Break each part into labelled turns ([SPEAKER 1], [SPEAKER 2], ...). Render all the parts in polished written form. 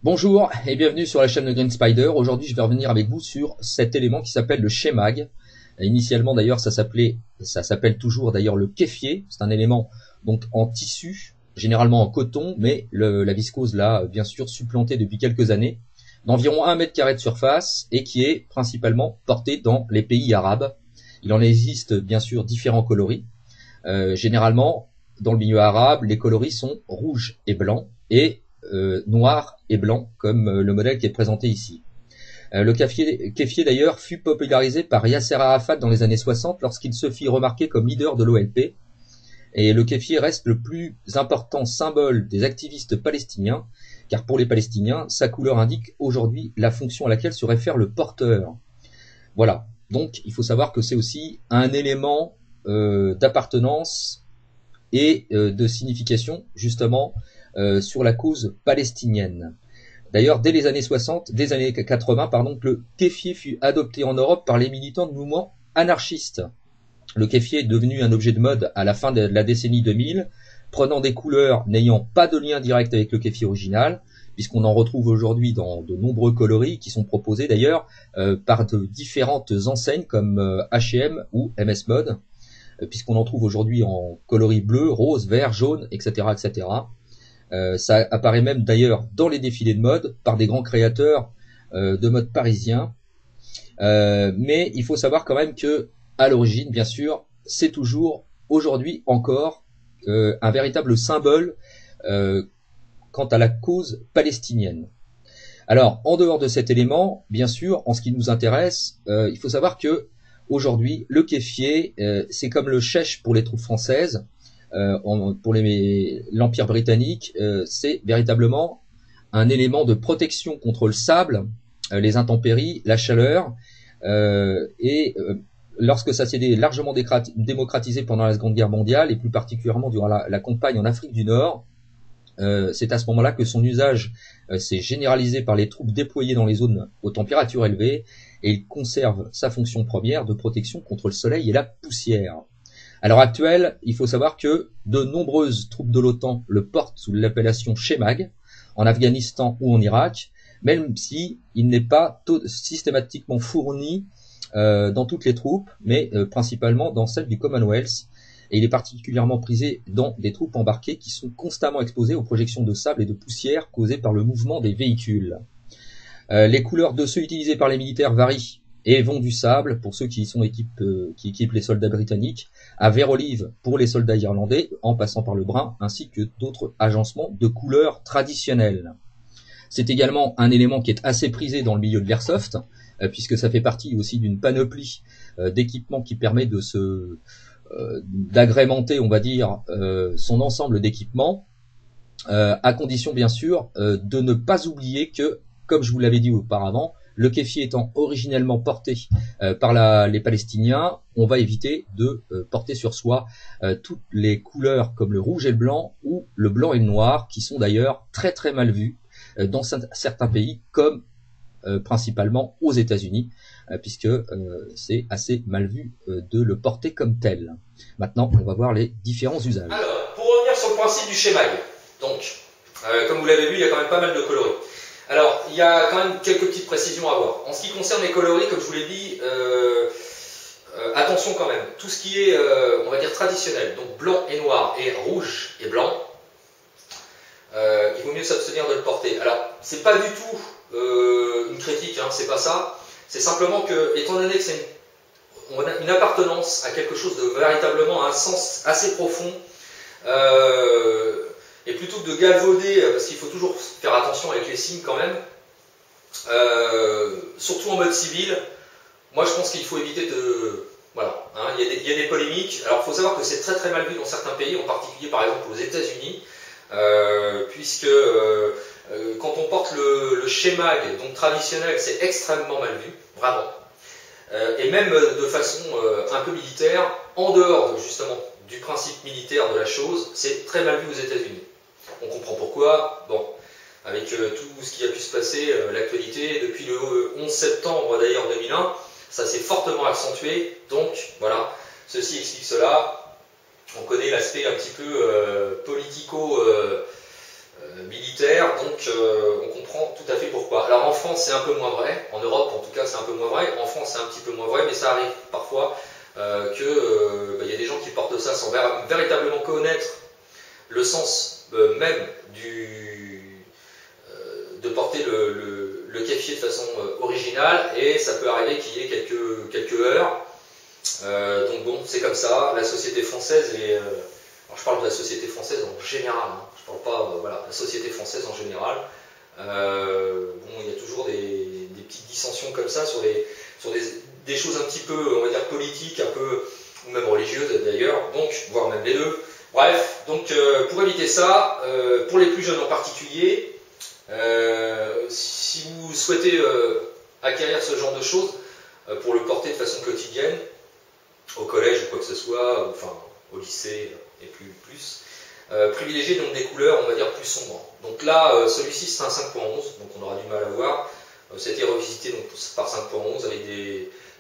[SPEAKER 1] Bonjour et bienvenue sur la chaîne de Green Spider. Aujourd'hui, je vais revenir avec vous sur cet élément qui s'appelle le Shemag. Initialement, d'ailleurs, ça s'appelle toujours d'ailleurs le kéfier. C'est un élément donc en tissu, généralement en coton, mais la viscose l'a bien sûr supplanté depuis quelques années, d'environ 1 mètre carré de surface et qui est principalement porté dans les pays arabes. Il en existe bien sûr différents coloris. Généralement, dans le milieu arabe, les coloris sont rouge et blanc et noir et blanc, comme le modèle qui est présenté ici. Le kéfier d'ailleurs fut popularisé par Yasser Arafat dans les années 60 lorsqu'il se fit remarquer comme leader de l'OLP. Et le kéfier reste le plus important symbole des activistes palestiniens, car pour les Palestiniens, sa couleur indique aujourd'hui la fonction à laquelle se réfère le porteur. Voilà, donc il faut savoir que c'est aussi un élément d'appartenance et de signification justement sur la cause palestinienne. D'ailleurs, dès les années 80, pardon, le kéfier fut adopté en Europe par les militants de mouvements anarchistes. Le kéfier est devenu un objet de mode à la fin de la décennie 2000, prenant des couleurs n'ayant pas de lien direct avec le kéfier original, puisqu'on en retrouve aujourd'hui dans de nombreux coloris qui sont proposés d'ailleurs par de différentes enseignes comme H&M ou MS Mode, puisqu'on en trouve aujourd'hui en coloris bleu, rose, vert, jaune, etc., etc. Ça apparaît même d'ailleurs dans les défilés de mode par des grands créateurs de mode parisiens. Mais il faut savoir quand même que à l'origine, bien sûr, c'est toujours aujourd'hui encore un véritable symbole quant à la cause palestinienne. Alors, en dehors de cet élément, bien sûr, en ce qui nous intéresse, il faut savoir que aujourd'hui, le kéfier, c'est comme le chèche pour les troupes françaises. Pour l'Empire britannique, c'est véritablement un élément de protection contre le sable, les intempéries, la chaleur, lorsque ça s'est largement démocratisé pendant la Seconde Guerre mondiale, et plus particulièrement durant la campagne en Afrique du Nord, c'est à ce moment-là que son usage s'est généralisé par les troupes déployées dans les zones aux températures élevées, et il conserve sa fonction première de protection contre le soleil et la poussière. À l'heure actuelle, il faut savoir que de nombreuses troupes de l'OTAN le portent sous l'appellation Shemag, en Afghanistan ou en Irak, même si il n'est pas systématiquement fourni dans toutes les troupes, mais principalement dans celles du Commonwealth, et il est particulièrement prisé dans des troupes embarquées qui sont constamment exposées aux projections de sable et de poussière causées par le mouvement des véhicules. Les couleurs de ceux utilisés par les militaires varient et vont du sable pour ceux qui équipent les soldats britanniques, à vert olive pour les soldats irlandais, en passant par le brun, ainsi que d'autres agencements de couleurs traditionnelles. C'est également un élément qui est assez prisé dans le milieu de l'airsoft, puisque ça fait partie aussi d'une panoplie d'équipements qui permet d'agrémenter, on va dire, son ensemble d'équipements, à condition bien sûr de ne pas oublier que, comme je vous l'avais dit auparavant, le kéfier étant originellement porté par les Palestiniens, on va éviter de porter sur soi toutes les couleurs comme le rouge et le blanc ou le blanc et le noir, qui sont d'ailleurs très très mal vus dans certains pays, comme principalement aux États-Unis, puisque c'est assez mal vu de le porter comme tel. Maintenant, on va voir les différents usages.
[SPEAKER 2] Alors, pour revenir sur le principe du Shemag, donc, comme vous l'avez vu, il y a quand même pas mal de coloris. Alors, il y a quand même quelques petites précisions à avoir. En ce qui concerne les coloris, comme je vous l'ai dit, attention quand même, tout ce qui est, on va dire, traditionnel, donc blanc et noir et rouge et blanc, il vaut mieux s'abstenir de le porter. Alors, c'est pas du tout une critique, hein, c'est pas ça. C'est simplement que, étant donné que on a une appartenance à quelque chose de véritablement un sens assez profond, et plutôt que de galvauder, parce qu'il faut toujours faire attention avec les signes quand même, surtout en mode civil, moi je pense qu'il faut éviter de... Voilà, hein, il y a des polémiques. Alors il faut savoir que c'est très très mal vu dans certains pays, en particulier par exemple aux États-Unis, puisque quand on porte le Shemag, donc traditionnel, c'est extrêmement mal vu, vraiment. Et même de façon un peu militaire, en dehors justement du principe militaire de la chose, c'est très mal vu aux États-Unis. On comprend pourquoi, bon, avec tout ce qui a pu se passer, l'actualité, depuis le 11 septembre d'ailleurs 2001, ça s'est fortement accentué, donc voilà, ceci explique cela. On connaît l'aspect un petit peu politico militaire, donc on comprend tout à fait pourquoi. Alors en France c'est un peu moins vrai, en Europe en tout cas c'est un peu moins vrai, en France c'est un petit peu moins vrai, mais ça arrive parfois qu'il y a des gens qui portent ça sans véritablement connaître le sens même de porter le kéfier de façon originale, et ça peut arriver qu'il y ait quelques heurts. Donc bon, c'est comme ça, la société française est... alors je parle de la société française en général, hein. Je parle pas, voilà, la société française en général. Bon, il y a toujours des petites dissensions comme ça sur des choses un petit peu, on va dire, politiques, un peu, ou même religieuses d'ailleurs, donc, voire même les deux. Bref, donc pour éviter ça, pour les plus jeunes en particulier, si vous souhaitez acquérir ce genre de choses, pour le porter de façon quotidienne, au collège ou quoi que ce soit, enfin au lycée et plus, privilégier donc des couleurs, on va dire, plus sombres. Donc là, celui-ci c'est un 5.11, donc on aura du mal à voir. Ça a été revisité donc, par 5.11 avec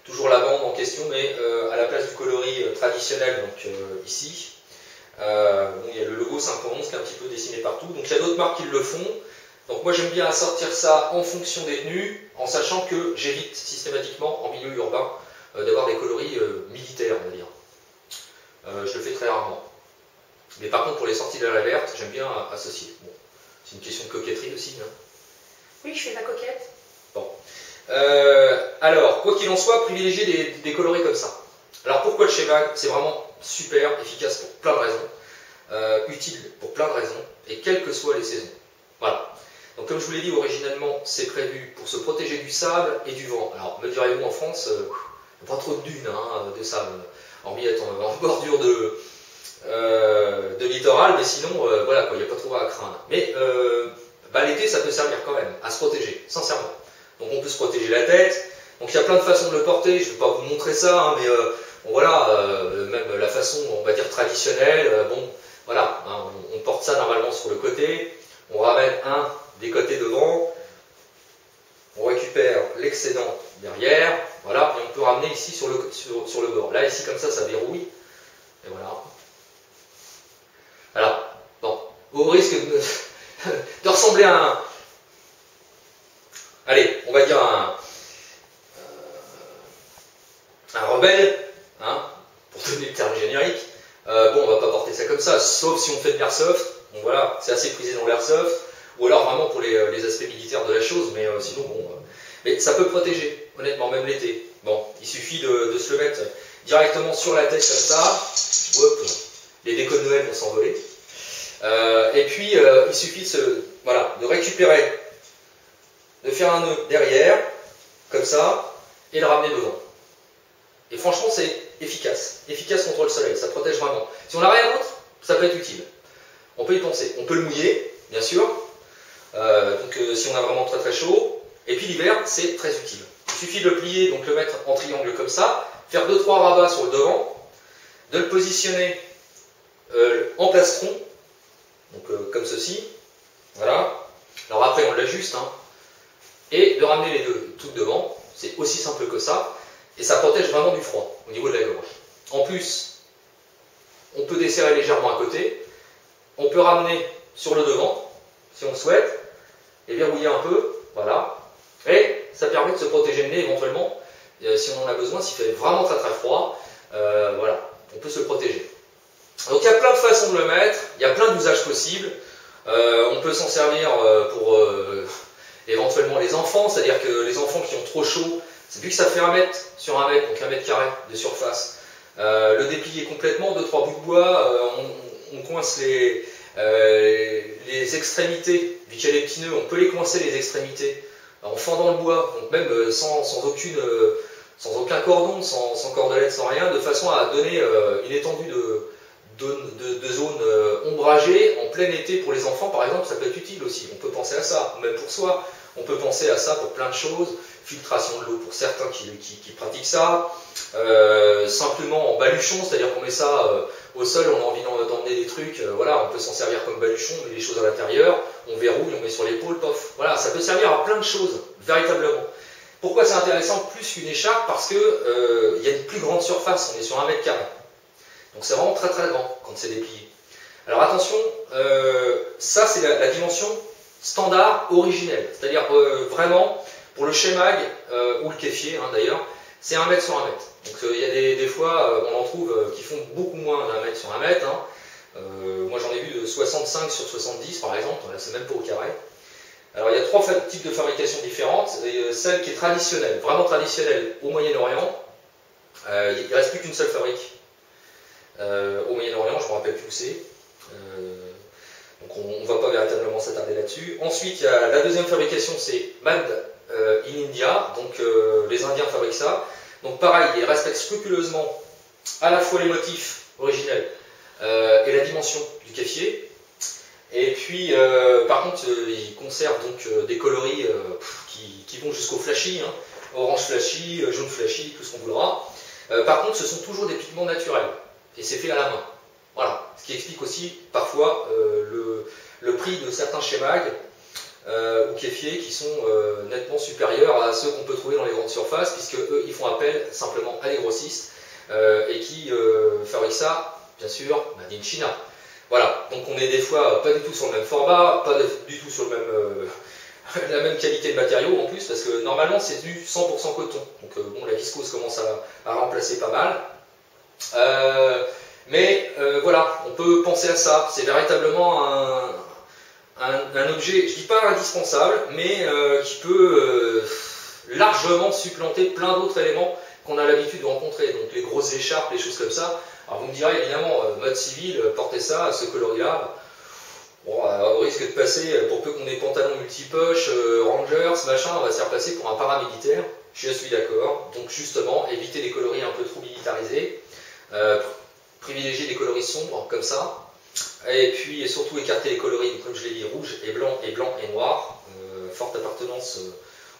[SPEAKER 2] toujours la bande en question, mais à la place du coloris traditionnel, donc ici, bon, il y a le logo 5.11 qui est un petit peu dessiné partout. Donc il y a d'autres marques qui le font. Donc moi j'aime bien assortir ça en fonction des tenues, en sachant que j'évite systématiquement en milieu urbain d'avoir des coloris militaires, on va dire. Je le fais très rarement. Mais par contre pour les sorties de l'alerte, j'aime bien associer. Bon, c'est une question de coquetterie aussi. Hein.
[SPEAKER 3] Oui, je fais la coquette.
[SPEAKER 2] Bon. Alors, quoi qu'il en soit, privilégier des coloris comme ça. Alors pourquoi le Shemag? C'est vraiment super efficace pour plein de raisons, utile pour plein de raisons, et quelles que soient les saisons. Voilà. Donc comme je vous l'ai dit, originellement, c'est prévu pour se protéger du sable et du vent. Alors, me direz-vous, en France, pas trop de dunes, hein, de sable, hormis être en bordure de littoral, mais sinon, voilà, il n'y a pas trop à craindre. Mais l'été, ça peut servir quand même à se protéger, sincèrement. Donc on peut se protéger la tête. Donc il y a plein de façons de le porter. Je ne vais pas vous montrer ça, hein, mais bon, voilà, même la façon, on va dire, traditionnelle. Bon, voilà, hein, on porte ça normalement sur le côté. On ramène un des côtés devant. On récupère l'excédent derrière. Voilà, et on peut ramener ici sur le bord. Là, ici, comme ça verrouille. Et voilà. Voilà. Bon, au risque de ressembler à un... Allez, on va dire un rebelle, hein, pour donner le terme générique. Bon, on va pas porter ça comme ça, sauf si on fait de l'airsoft. Bon voilà, c'est assez prisé dans l'airsoft. Ou alors vraiment pour les aspects militaires de la chose, mais sinon, bon... mais ça peut protéger, honnêtement, même l'été. Bon, il suffit de se le mettre directement sur la tête comme ça. Hop, les décos de Noël vont s'envoler. Et puis, il suffit de récupérer, de faire un nœud derrière, comme ça, et le ramener devant. Et franchement, c'est efficace contre le soleil, ça protège vraiment. Si on n'a rien d'autre, ça peut être utile. On peut y penser. On peut le mouiller, bien sûr, si on a vraiment très très chaud. Et puis l'hiver, c'est très utile. Il suffit de le plier, donc le mettre en triangle comme ça, faire 2-3 rabats sur le devant, de le positionner en plastron, donc comme ceci, voilà. Alors après on l'ajuste, hein, et de ramener les deux tout devant, c'est aussi simple que ça, et ça protège vraiment du froid au niveau de la gorge. En plus, on peut desserrer légèrement à côté, on peut ramener sur le devant, si on le souhaite, et verrouiller un peu, voilà, et ça permet de se protéger le nez éventuellement, si on en a besoin, s'il fait vraiment très très froid, voilà, on peut se protéger. Donc il y a plein de façons de le mettre, il y a plein d'usages possibles. On peut s'en servir pour éventuellement les enfants, c'est-à-dire que les enfants qui ont trop chaud, vu que ça fait 1 mètre sur 1 mètre, donc 1 mètre carré de surface, le déplier complètement, 2-3 bouts de bois, on coince les extrémités, vu qu'il y a les petits nœuds, on peut les coincer les extrémités en fendant le bois, donc même sans aucun cordon, sans cordelette, sans rien, de façon à donner une étendue de zones ombragées en plein été pour les enfants, par exemple, ça peut être utile aussi. On peut penser à ça, même pour soi. On peut penser à ça pour plein de choses. Filtration de l'eau pour certains qui pratiquent ça. Simplement en baluchon, c'est-à-dire qu'on met ça au sol, on a envie d'emmener des trucs. Voilà, on peut s'en servir comme baluchon, on met des choses à l'intérieur, on verrouille, on met sur l'épaule, pof. Voilà, ça peut servir à plein de choses, véritablement. Pourquoi c'est intéressant plus qu'une écharpe? Parce que il y a une plus grande surface, on est sur 1 mètre carré. Donc c'est vraiment très très grand quand c'est déplié. Alors attention, ça c'est la dimension standard originelle, c'est-à-dire vraiment pour le Shemag ou le kéfier d'ailleurs, c'est 1 mètre sur 1 mètre. Donc il y a des fois, on en trouve qui font beaucoup moins d'1 mètre sur 1 mètre. Moi j'en ai vu de 65 sur 70 par exemple, là c'est même pas au carré. Alors il y a 3 types de fabrication différentes. Et, celle qui est traditionnelle, vraiment traditionnelle au Moyen-Orient, il ne reste plus qu'une seule fabrique. Au Moyen-Orient, je ne me rappelle plus où c'est. Donc on ne va pas véritablement s'attarder là-dessus. Ensuite, il y a la deuxième fabrication, c'est Made in India. Donc les Indiens fabriquent ça. Donc pareil, ils respectent scrupuleusement à la fois les motifs originels et la dimension du kéfier. Et puis, par contre, ils conservent donc des coloris qui vont jusqu'au flashy, orange flashy, jaune flashy, tout ce qu'on voudra. Par contre, ce sont toujours des pigments naturels, et c'est fait à la main. Voilà, ce qui explique aussi parfois le prix de certains Shemag ou kéfiers qui sont nettement supérieurs à ceux qu'on peut trouver dans les grandes surfaces, puisque eux, ils font appel simplement à des grossistes et qui fabriquent ça, bien sûr, made in China. Voilà, donc on est des fois pas du tout sur le même format, pas du tout sur le même, la même qualité de matériaux en plus, parce que normalement c'est du 100% coton. Donc bon, la viscose commence à remplacer pas mal. Mais voilà, on peut penser à ça. C'est véritablement un objet, je dis pas indispensable, mais qui peut largement supplanter plein d'autres éléments qu'on a l'habitude de rencontrer. Donc les grosses écharpes, les choses comme ça. Alors vous me direz évidemment, mode civil, porter ça, ce coloris-là, bon, au risque de passer, pour peu qu'on ait pantalon multipoche, Rangers, machin, on va se faire passer pour un paramilitaire. Je suis d'accord. Donc justement, éviter les coloris un peu trop militarisés, privilégier des coloris sombres comme ça, et puis surtout écarter les coloris, comme je l'ai dit, rouge et blanc et noir, forte appartenance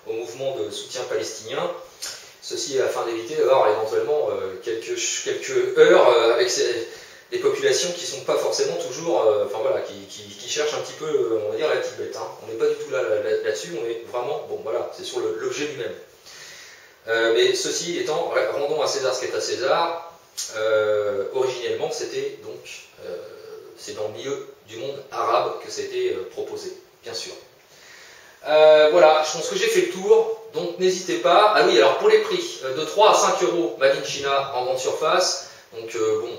[SPEAKER 2] au mouvement de soutien palestinien. Ceci afin d'éviter d'avoir éventuellement quelques heurts avec des populations qui ne sont pas forcément toujours, enfin voilà, qui cherchent un petit peu, on va dire, la petite bête. On n'est pas du tout là-dessus, on est vraiment, bon voilà, c'est sur l'objet lui-même. Mais ceci étant, rendons à César ce qui est à César, originellement c'était donc, c'est dans le milieu du monde arabe que c'était proposé, bien sûr. Voilà, je pense que j'ai fait le tour, donc n'hésitez pas. Ah oui, alors pour les prix, de 3 à 5 euros, Made in China en grande surface. Donc bon,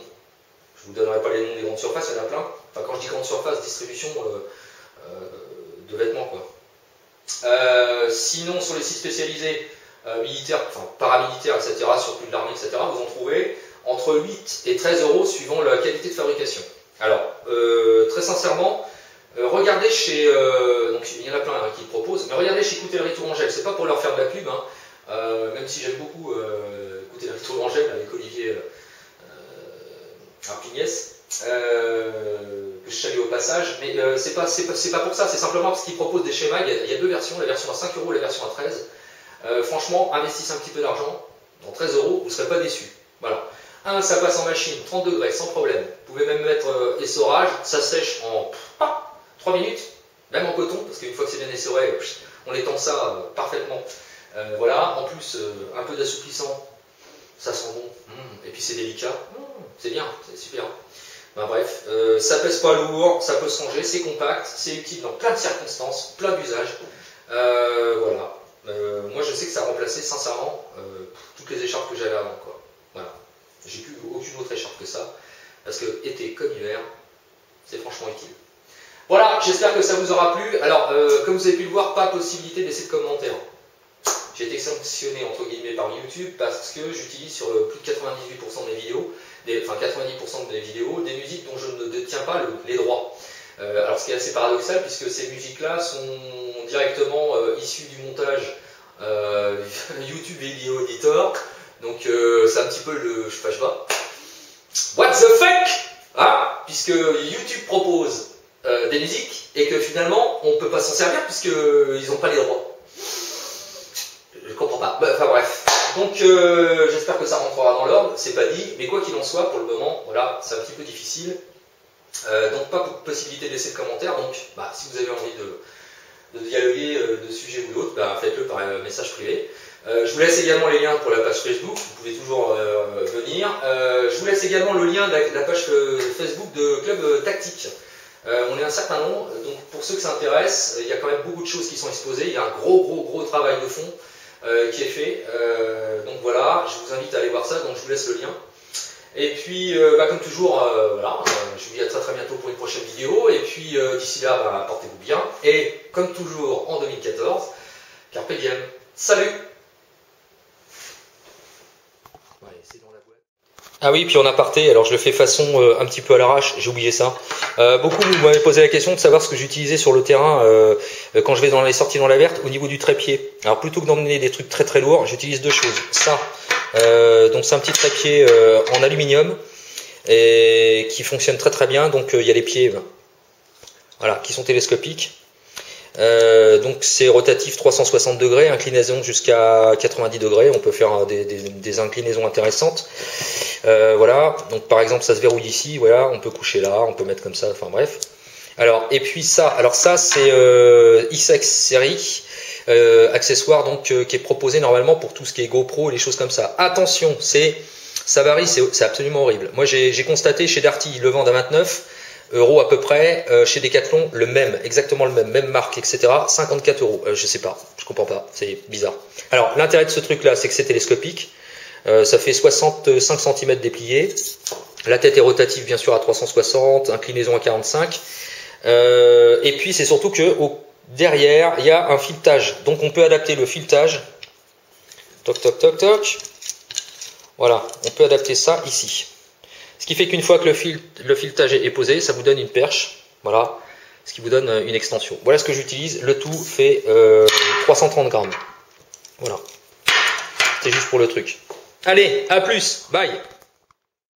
[SPEAKER 2] je vous donnerai pas les noms des grandes surfaces, il y en a plein. Enfin, quand je dis grande surface, distribution de vêtements, quoi. Sinon, sur les sites spécialisés, militaires, enfin paramilitaires, etc., surtout de l'armée, etc., vous en trouvez entre 8 et 13 euros suivant la qualité de fabrication. Alors, très sincèrement, regardez chez, donc il y en a plein qui le proposent, mais regardez chez Coutellerie Tourangelle, c'est pas pour leur faire de la pub, même si j'aime beaucoup Coutellerie Tourangelle avec Olivier Arpignès, que je salue au passage, mais c'est pas pour ça, c'est simplement parce qu'ils proposent des schémas, il y a 2 versions, la version à 5 euros et la version à 13. Franchement, investissez un petit peu d'argent, dans 13 euros, vous ne serez pas déçus. Voilà. Ça passe en machine, 30 degrés, sans problème. Vous pouvez même mettre essorage, ça sèche en 3 minutes, même en coton, parce qu'une fois que c'est bien essoré, on étend ça parfaitement. Voilà, en plus, un peu d'assouplissant, ça sent bon, et puis c'est délicat, c'est bien, c'est super. Ben, bref, ça pèse pas lourd, ça peut se ranger, c'est compact, c'est utile dans plein de circonstances, plein d'usages. Voilà. Moi je sais que ça a remplacé sincèrement toutes les écharpes que j'avais avant, quoi. Voilà. J'ai plus aucune autre écharpe que ça, parce que été comme hiver, c'est franchement utile. Voilà, j'espère que ça vous aura plu. Alors, comme vous avez pu le voir, pas possibilité de laisser de commentaires. J'ai été sanctionné entre guillemets par YouTube parce que j'utilise sur plus de 98% de mes vidéos, enfin 90% de mes vidéos, des musiques dont je ne détiens pas les droits. Alors ce qui est assez paradoxal puisque ces musiques-là sont directement issues du montage YouTube Video Editor. Donc c'est un petit peu le je sais pas. What the fuck, puisque YouTube propose des musiques et que finalement on ne peut pas s'en servir puisqu'ils n'ont pas les droits. Je comprends pas. Enfin bref. Donc j'espère que ça rentrera dans l'ordre, c'est pas dit, mais quoi qu'il en soit, pour le moment, voilà, c'est un petit peu difficile. Donc pas possibilité de laisser de commentaires, donc si vous avez envie de dialoguer de sujets ou d'autres, bah, faites-le par message privé. Je vous laisse également les liens pour la page Facebook, vous pouvez toujours venir. Je vous laisse également le lien de la page Facebook de Club Tactique. On est un certain nombre, donc pour ceux que ça intéresse, il y a quand même beaucoup de choses qui sont exposées, il y a un gros travail de fond qui est fait. Donc voilà, je vous invite à aller voir ça, donc je vous laisse le lien. Et puis, comme toujours, voilà, je vous dis à très bientôt pour une prochaine vidéo. Et puis, d'ici là, portez-vous bien. Et comme toujours, en 2014, Carpe Diem. Salut! Ouais, c'est dans la boîte. Ah oui, puis en aparté, alors je le fais façon un petit peu à l'arrache, j'ai oublié ça. Beaucoup m'avaient posé la question de savoir ce que j'utilisais sur le terrain quand je vais dans les sorties dans la verte au niveau du trépied. Alors plutôt que d'emmener des trucs très lourds, j'utilise deux choses. Ça, donc c'est un petit trépied en aluminium et qui fonctionne très bien. Donc il y a les pieds, voilà, qui sont télescopiques. Donc c'est rotatif 360 degrés, inclinaison jusqu'à 90 degrés. On peut faire des inclinaisons intéressantes. Voilà. Donc par exemple ça se verrouille ici. Voilà, on peut coucher là, on peut mettre comme ça. Enfin bref. Alors et puis ça. Alors ça c'est XX série. Accessoire donc qui est proposé normalement pour tout ce qui est GoPro et les choses comme ça. Attention, ça varie, c'est absolument horrible. Moi j'ai constaté chez Darty, ils le vendent à 29 € à peu près, chez Decathlon le même, exactement le même marque, etc. 54 €. Je sais pas, je comprends pas, c'est bizarre. Alors l'intérêt de ce truc là, c'est que c'est télescopique. Ça fait 65 cm déplié. La tête est rotative bien sûr à 360, inclinaison à 45. Et puis c'est surtout que derrière, il y a un filetage. Donc on peut adapter le filetage. Toc, toc, toc, toc. Voilà, on peut adapter ça ici. Ce qui fait qu'une fois que le filetage est posé, ça vous donne une perche. Voilà, ce qui vous donne une extension. Voilà ce que j'utilise. Le tout fait 330 grammes. Voilà. C'est juste pour le truc. Allez, à plus. Bye.